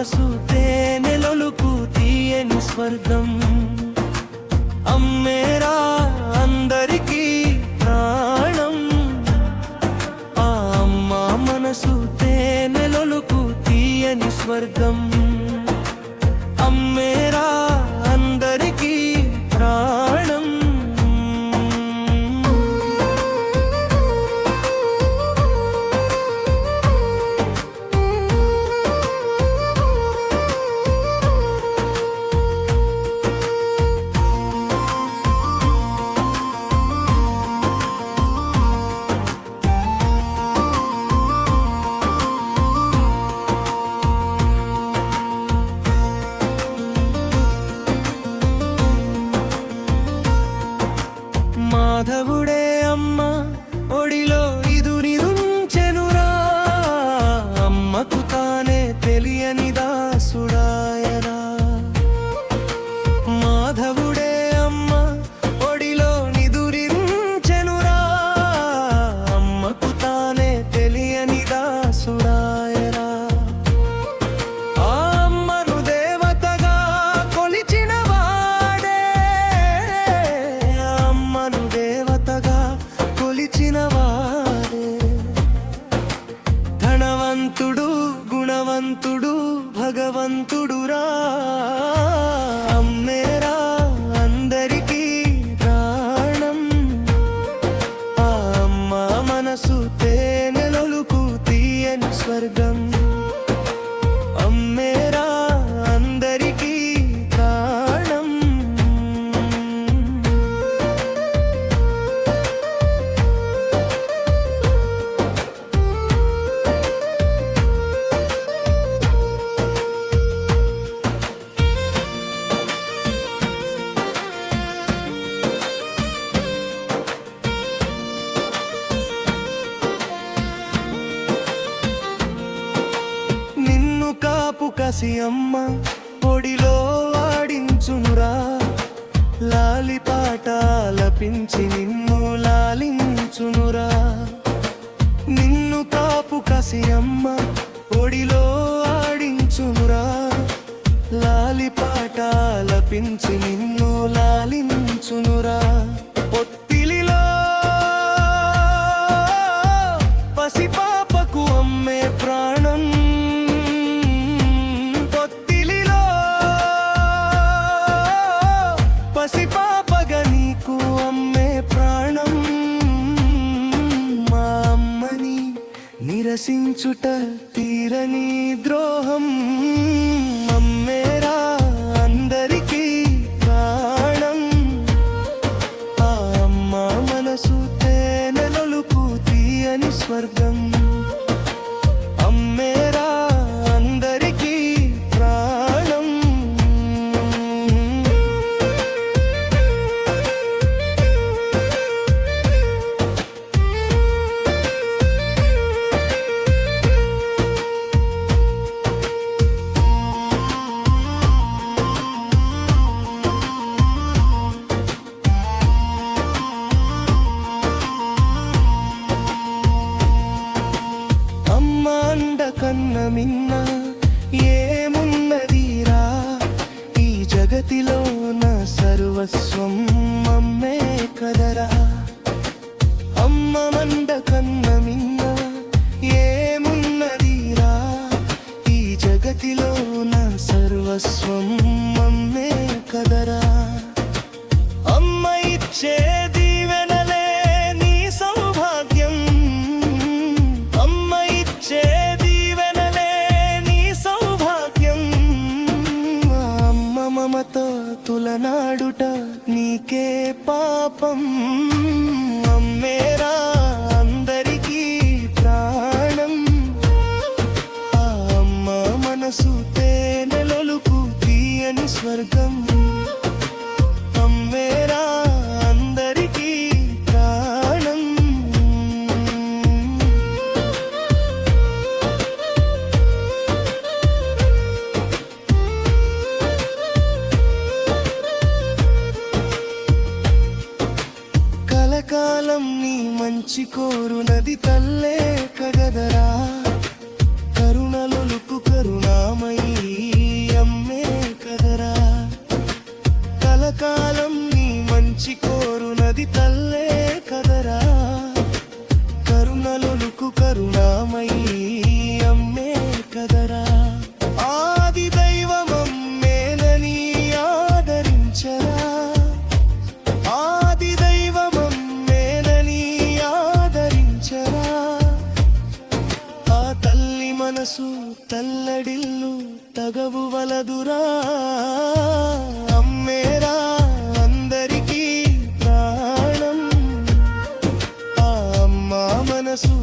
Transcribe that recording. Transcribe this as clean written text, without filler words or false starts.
మనసు తేనెలొలుకు తీయని స్వర్గం. అమ్మేరా అందరికీ ప్రాణం. ఆ అమ్మ మనసు తేనెలొలుకు తీయని స్వర్గం. అమ్మేరా అందరికీ ప్రాణం. మాధవుడే అమ్మ ఒడిలో ఇదునిరుంచెనురా. అమ్మకు తానే తెలియని దాసుడాయరా. మాధవుడే అమ్మ ఒడిలో నిదురించెనురా. అమ్మకు తానే తెలియని దాసుడాయరా. ఆ అమ్మను దేవతగా కొలిచిన వాడే. అమ్మను దేవతగా కొలిచిన వాడే. ధనవంతుడు గుణవంతుడు భగవంతుడురా. అమ్మేరా అందరికీ ప్రాణం. ఆ అమ్మ మనసు తేనెలొలుకు తీయని స్వర్గం. అమ్మేరా అందరికీ ప్రాణం. నిన్ను కాపు కసి అమ్మ ఒడిలో ఆడించునురా. లాలిపాట ఆలపించి నిన్ను లాలించునురా. నిన్ను కాపు కసి అమ్మ ఒడిలో ఆడించునురా. లాలిపాట ఆలపించి నిన్ను లాలించునురా. పొత్తిలిలో పసిపాపకు అమ్మే ప్రాణం. పొత్తిలిలో పసిపాపగా నీకు అమ్మే ప్రాణం. మా అమ్మని నిరసించుట తీరని ద్రోహం. అమ్మేరా అందరికీ ప్రాణం. ఆ అమ్మ మనసు తేనెలొలుకు తీయని స్వర్గం. అమ్మేరా అందరికీ ప్రాణం. అమ్మ అండ కన్న మిన్న ఏమున్నదిరా. ఈ జగతిలో నా సర్వస్వం అమ్మే కదరా. అమ్మ మండ కన్న మిన్న ఏమున్నదిరా. ఈ జగతిలో నా సర్వస్వం అమ్మే కదరా. అమ్మ ఇచ్చే దీవెనలే నీ సౌభాగ్యం. అమ్మ ఇచ్చే దీవెనలే నీ సౌభాగ్యం. అమ్మ మమతో తులనాడుట నీకే పాపం. అమ్మేరా అందరికీ ప్రాణం. ఆ అమ్మ మనసు తేనెలొలుకు తీయని స్వర్గం. అమ్మేరా అందరికీ ప్రాణం. కలకాలం నీ మంచి కోరునది తల్లే కగదరా. కరుణలొలుకు కరుణామయీ కౌగిల్లు తగవు వలదురా అమ్మేరా అందరికీ ప్రాణం ఆ అమ్మ మనసు